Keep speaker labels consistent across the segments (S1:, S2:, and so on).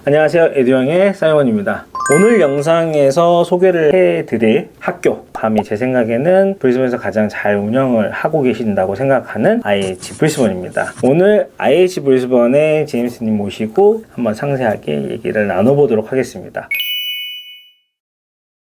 S1: 안녕하세요, 에듀형의 사이먼입니다. 오늘 영상에서 소개를 해드릴 학교, 감히 제 생각에는 브리스번에서 가장 잘 운영을 하고 계신다고 생각하는 IH 브리스번입니다. 오늘 IH 브리스번의 제임스님 모시고 한번 상세하게 얘기를 나눠보도록 하겠습니다.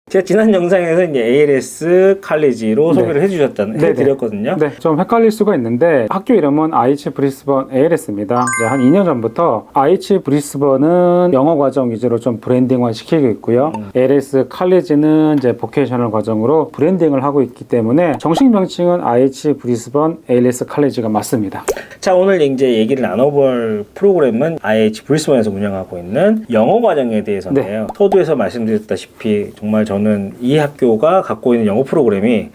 S1: 제가 지난 영상에서 이제 ALS 칼리지로 소개를 해드렸거든요.
S2: 네, 좀 헷갈릴 수가 있는데 학교 이름은 IH 브리스번 ALS입니다. 이제 한 2년 전부터 IH 브리스번은 영어 과정 위주로 좀 브랜딩화 시키고 있고요. ALS 칼리지는 이제 보케이셔널 과정으로 브랜딩을 하고 있기 때문에 정식 명칭은 IH 브리스번 ALS 칼리지가 맞습니다.
S1: 자, 오늘 이제 얘기를 나눠볼 프로그램은 IH 브리스번에서 운영하고 있는 영어 과정에 대해서인데요. 서두에서 말씀드렸다시피 정말 저는 이 학교가 갖고 있는 영어 프로그램이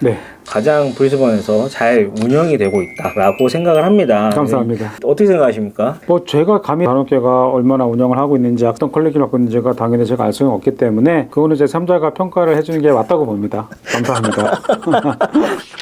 S1: 가장 브리스번에서 잘 운영이 되고 있다라고 생각을 합니다.
S2: 감사합니다.
S1: 어떻게 생각하십니까?
S2: 뭐 제가 감히 단원교가 얼마나 운영을 하고 있는지 어떤 컬리기를 갖고 있는지가 당연히 제가 알 수는 없기 때문에 그거는 제 3자가 평가를 해주는 게 맞다고 봅니다. 감사합니다.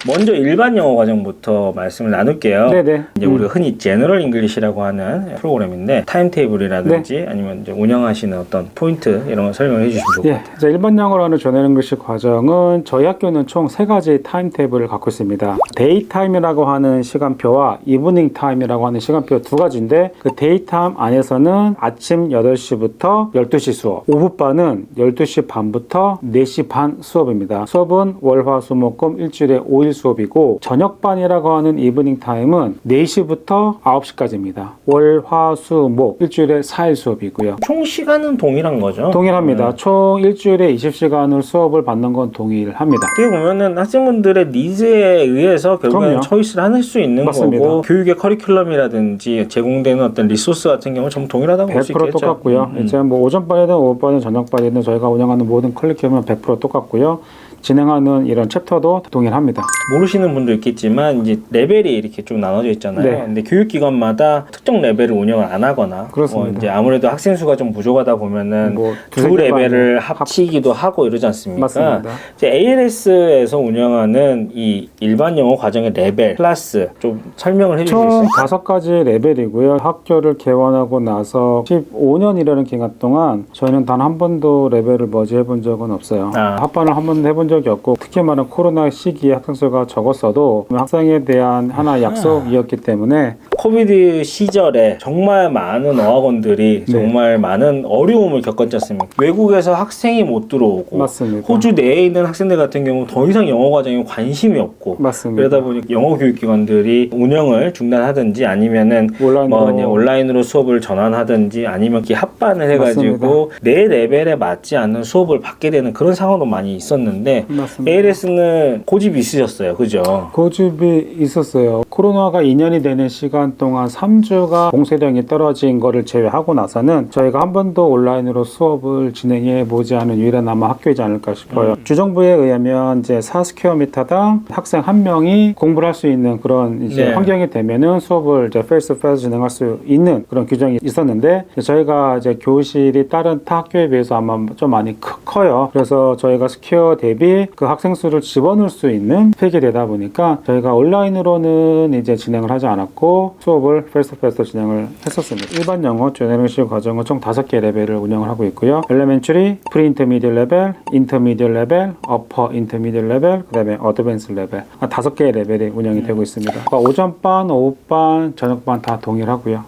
S1: 먼저 일반 영어 과정부터 말씀을 나눌게요.
S2: 네네.
S1: 이제 우리가 흔히 제너럴 잉글리시라고 하는 프로그램인데 타임테이블이라든지 아니면 이제 운영하시는 어떤 포인트 이런 거 설명해 주시면 좋을 것 같아요.
S2: 일반 영어로 하는 제너럴 잉글리시 과정은 저희 학교는 총 3가지 타임테이블을 갖고 있습니다. 데이 타임이라고 하는 시간표와 이브닝 타임이라고 하는 시간표 2가지인데 그 데이 타임 안에서는 아침 8시부터 12시 수업, 오후반은 12시 반부터 4시 반 수업입니다. 수업은 월, 화, 수, 목, 금 일주일에 5일 수업이고 저녁반이라고 하는 이브닝 타임은 4시부터 9시까지입니다. 월, 화, 수, 목 일주일에 4일 수업이고요.
S1: 총 시간은 동일한 거죠?
S2: 동일합니다. 총 일주일에 20시간을 수업을 받는 건 동일합니다.
S1: 어떻게 보면은 학생분들의 니즈에 의해서 결국에는 초이스를 할 수 있는
S2: 맞습니다.
S1: 거고 교육의 커리큘럼이라든지 제공되는 어떤 리소스 같은 경우는 전부 동일하다고 볼 수 있겠죠.
S2: 100% 똑같고요. 이제 뭐 오전반이든 오후반이든 저녁반이든 저희가 운영하는 모든 커리큘럼은 100% 똑같고요. 진행하는 이런 챕터도 동일합니다.
S1: 모르시는 분도 있겠지만 이제 레벨이 이렇게 좀 나눠져 있잖아요. 근데 교육기관마다 특정 레벨을 운영을 안 하거나 이제 아무래도 학생 수가 좀 부족하다 보면은 두 레벨을 합치기도 하고 이러지 않습니까?
S2: 맞습니다.
S1: 이제 ALS에서 운영하는 이 일반 영어 과정의 레벨, 클래스 좀 설명을 해주실 수 있어요?
S2: 총 5가지 레벨이고요. 학교를 개원하고 나서 15년이라는 기간 동안 저희는 단 한 번도 레벨을 머지해 본 적은 없어요. 합반을 한 번도 해본 적이 없고 특히 많은 코로나 시기에 학생 수가 적었어도 학생에 대한 하나의 약속이었기 때문에
S1: 코비드 시절에 정말 많은 어학원들이 정말 많은 어려움을 겪었지 않습니까? 외국에서 학생이 못 들어오고
S2: 맞습니다.
S1: 호주 내에 있는 학생들 같은 경우 더 이상 영어 과정에 관심이 없고
S2: 맞습니다.
S1: 그러다 보니 영어 교육기관들이 운영을 중단하든지 아니면은 온라인으로 수업을 전환하든지 아니면 합반을 해가지고 내 레벨에 맞지 않는 수업을 받게 되는 그런 상황도 많이 있었는데 ALS는 고집이 있으셨어요, 그죠?
S2: 고집이 있었어요. 코로나가 2년이 되는 시간 동안 3주가 공세령이 떨어진 거를 제외하고 나서는 저희가 한 번도 온라인으로 수업을 진행해 보지 않은 유일한 아마 학교이지 않을까 싶어요. 주정부에 의하면 이제 4스퀘어미터당 학생 1명이 공부를 할 수 있는 그런 이제 환경이 되면은 수업을 이제 페이스 투 페이스 진행할 수 있는 그런 규정이 있었는데 저희가 이제 교실이 다른 타 학교에 비해서 아마 좀 많이 커요. 그래서 저희가 스퀘어 대비 그 학생 수를 집어넣을 수 있는 팩이 되다 보니까 저희가 온라인으로는 이제 진행을 하지 않았고 수업을 페이스 투 페이스로 진행을 했었습니다. 일반 영어 제너럴시 과정은 총 5개 레벨을 운영을 하고 있고요. 엘레멘터리, 프리 인터미디얼 레벨, 인터미디얼 레벨, 어퍼 인터미디얼 레벨, 그 다음에 어드밴스 레벨 5개의 레벨이 운영이 되고 있습니다. 그러니까 오전반, 오후반, 저녁반 다 동일하고요.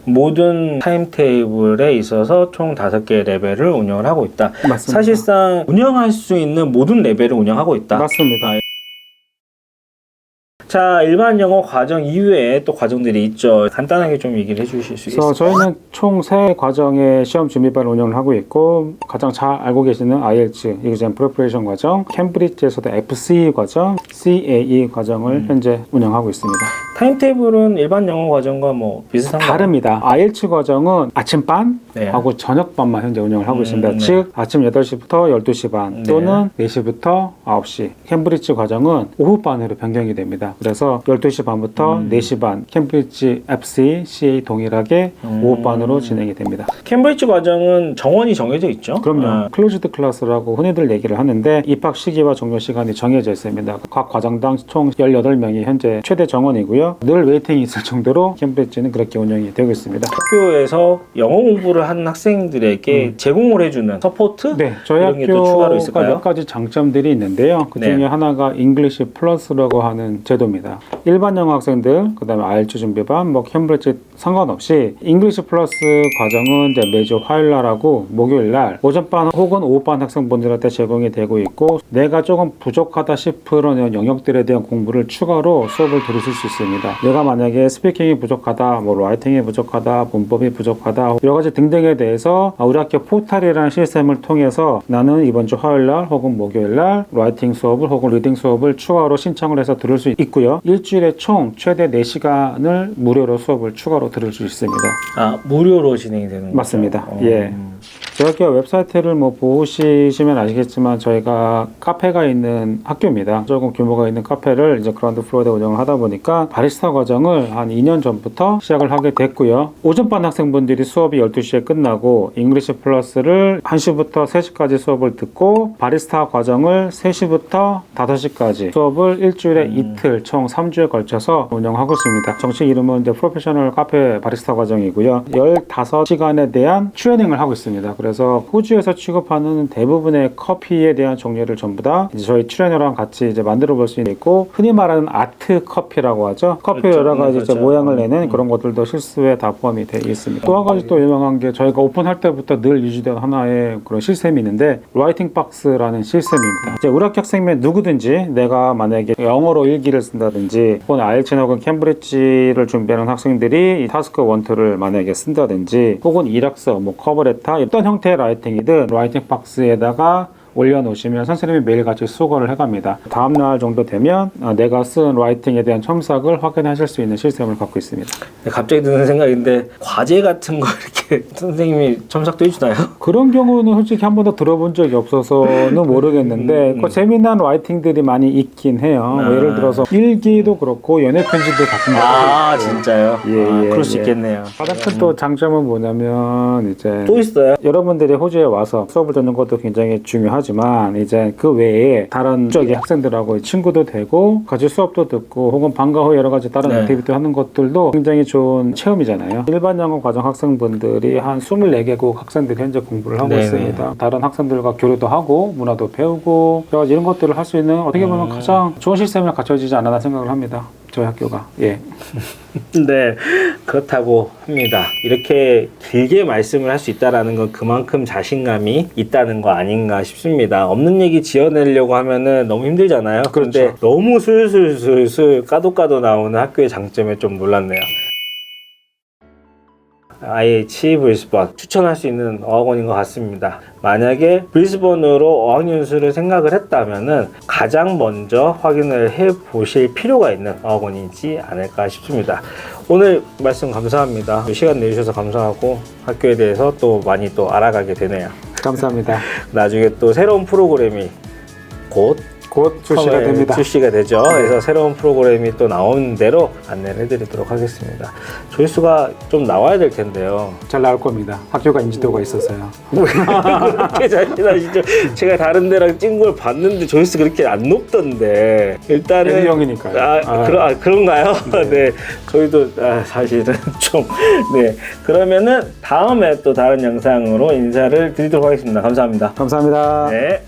S1: 모든 타임테이블에 있어서 총 5개의 레벨을 운영을 하고 있다.
S2: 맞습니다.
S1: 사실상 운영할 수 있는 모든 레벨을 운영하고 있다.
S2: 맞습니다.
S1: 자, 일반 영어 과정 이외에 또 과정들이 있죠. 간단하게 좀 얘기를 해주실 수 있어요?
S2: 저희는 총 3과정의 시험 준비반을 운영을 하고 있고 가장 잘 알고 계시는 IELTS, Exam Preparation 과정, 캠브리지에서도 FCE 과정, CAE 과정을 현재 운영하고 있습니다.
S1: 타임테이블은 일반 영어 과정과 뭐 비슷한가요?
S2: 다릅니다. IELTS 과정은 아침반하고 저녁반만 현재 운영을 하고 있습니다. 즉 아침 8시부터 12시 반 또는 4시부터 9시. 캠브리지 과정은 오후반으로 변경이 됩니다. 그래서 12시 반부터 4시 반 캠브리지 FC, CA 동일하게 오후 반으로 진행이 됩니다.
S1: 캠브리지 과정은 정원이 정해져 있죠?
S2: 그럼요. 클로즈드 클래스라고 흔히들 얘기를 하는데 입학 시기와 종료 시간이 정해져 있습니다. 각 과정당 총 18명이 현재 최대 정원이고요. 늘 웨이팅이 있을 정도로 캠브리지는 그렇게 운영이 되고 있습니다.
S1: 학교에서 영어 공부를 하는 학생들에게 제공을 해주는 서포트?
S2: 네, 저희
S1: 이런 게 또 추가로
S2: 학교가
S1: 있을까요?
S2: 몇 가지 장점들이 있는데요. 그 중에
S1: 네.
S2: 하나가 잉글리시 플러스라고 하는 제도입니다. 일반 영어 학생들, 그 다음에 IELTS 준비반, 뭐 캠브리지 상관없이 잉글리시 플러스 과정은 이제 매주 화요일날하고 목요일날 오전반 혹은 오후반 학생분들한테 제공이 되고 있고 내가 조금 부족하다 싶은 영역들에 대한 공부를 추가로 수업을 들으실 수 있습니다. 내가 만약에 스피킹이 부족하다, 뭐 라이팅이 부족하다, 문법이 부족하다 여러 가지 등등에 대해서 우리 학교 포탈이라는 시스템을 통해서 나는 이번 주 화요일날 혹은 목요일날 라이팅 수업을 혹은 리딩 수업을 추가로 신청을 해서 들을 수 있고요. 일주일에 총 최대 4시간을 무료로 수업을 추가로 들을 수 있습니다.
S1: 아, 무료로 진행이 되는 거죠?
S2: 맞습니다. 예. 저희 학교 웹사이트를 뭐 보시면 아시겠지만 저희가 카페가 있는 학교입니다. 조금 규모가 있는 카페를 이제 그라운드 플로어에 운영을 하다 보니까 바리스타 과정을 한 2년 전부터 시작을 하게 됐고요. 오전반 학생분들이 수업이 12시에 끝나고 잉글리시 플러스를 1시부터 3시까지 수업을 듣고 바리스타 과정을 3시부터 5시까지 수업을 일주일에 이틀 총 3주에 걸쳐서 운영하고 있습니다. 정식 이름은 이제 프로페셔널 카페 바리스타 과정이고요. 15시간에 대한 트레이닝을 하고 있습니다. 그래서 호주에서 취급하는 대부분의 커피에 대한 종류를 전부 다 이제 저희 트레이너랑 같이 이제 만들어 볼 수 있고 흔히 말하는 아트 커피라고 하죠. 커피
S1: 그렇죠.
S2: 여러 가지 이제
S1: 그렇죠.
S2: 모양을 내는 그런 것들도 실수에 다 포함이 되어 있습니다. 또 한 가지 또 유명한 게 저희가 오픈할 때부터 늘 유지된 하나의 그런 시스템이 있는데 라이팅 박스라는 시스템입니다. 이제 우리 학교 학생이면 누구든지 내가 만약에 영어로 일기를 쓴다든지 혹은 IELTS 혹은 캠브리지를 준비하는 학생들이 이 타스크 1, 2를 만약에 쓴다든지 혹은 이력서, 뭐 커버레터 어떤 형태의 라이팅이든 라이팅 박스에다가 올려놓으시면 선생님이 매일같이 수거를 해갑니다. 다음날 정도 되면 내가 쓴 라이팅에 대한 첨삭을 확인하실 수 있는 시스템을 갖고 있습니다.
S1: 갑자기 드는 생각인데 과제 같은 거 이렇게 선생님이 첨삭도 해주나요?
S2: 그런 경우는 솔직히 한 번도 들어본 적이 없어서는 모르겠는데 그 재미난 라이팅들이 많이 있긴 해요. 뭐 예를 들어서 일기도 그렇고 연애 편지도 같은 거.
S1: 아 진짜요?
S2: 예,
S1: 그럴 수
S2: 예.
S1: 있겠네요.
S2: 가장 큰 또 장점은 뭐냐면 이제
S1: 또 있어요?
S2: 여러분들이 호주에 와서 수업을 듣는 것도 굉장히 중요하지만 이제 그 외에 다른 쪽의 학생들하고 친구도 되고 같이 수업도 듣고 혹은 방과 후 여러 가지 다른
S1: 네.
S2: 액티비티 하는 것들도 굉장히 좋은 체험이잖아요. 일반 영어 과정 학생분들이 한 24개국 학생들이 현재 공부를 하고
S1: 네네.
S2: 있습니다. 다른 학생들과 교류도 하고 문화도 배우고 여러 가지 이런 것들을 할 수 있는 어떻게 보면 가장 좋은 시스템이 갖춰지지 않았나 생각을 합니다. 저희 학교가. 예.
S1: 네, 그렇다고 합니다. 이렇게 길게 말씀을 할 수 있다라는 건 그만큼 자신감이 있다는 거 아닌가 싶습니다. 없는 얘기 지어내려고 하면은 너무 힘들잖아요. 그런데
S2: 그렇죠.
S1: 너무 술술술술 까도 나오는 학교의 장점에 좀 놀랐네요. IH 브리스번 추천할 수 있는 어학원인 것 같습니다. 만약에 브리스번으로 어학연수를 생각을 했다면은 가장 먼저 확인을 해 보실 필요가 있는 어학원이지 않을까 싶습니다. 오늘 말씀 감사합니다. 시간 내주셔서 감사하고 학교에 대해서 또 많이 또 알아가게 되네요.
S2: 감사합니다.
S1: 나중에 또 새로운 프로그램이 곧
S2: 출시가 됩니다.
S1: 출시가 되죠. 그래서 새로운 프로그램이 또 나오는 대로 안내를 해드리도록 하겠습니다. 조회수가 좀 나와야 될 텐데요.
S2: 잘 나올 겁니다. 학교가 인지도가 있어서요.
S1: 그렇게 자신하시죠? 제가 다른 데랑 찐 걸 봤는데 조회수 그렇게 안 높던데 일단은
S2: 대리형이니까요.
S1: 그런가요? 네. 저희도 사실은 좀 그러면은 다음에 또 다른 영상으로 인사를 드리도록 하겠습니다. 감사합니다.
S2: 감사합니다.
S1: 네.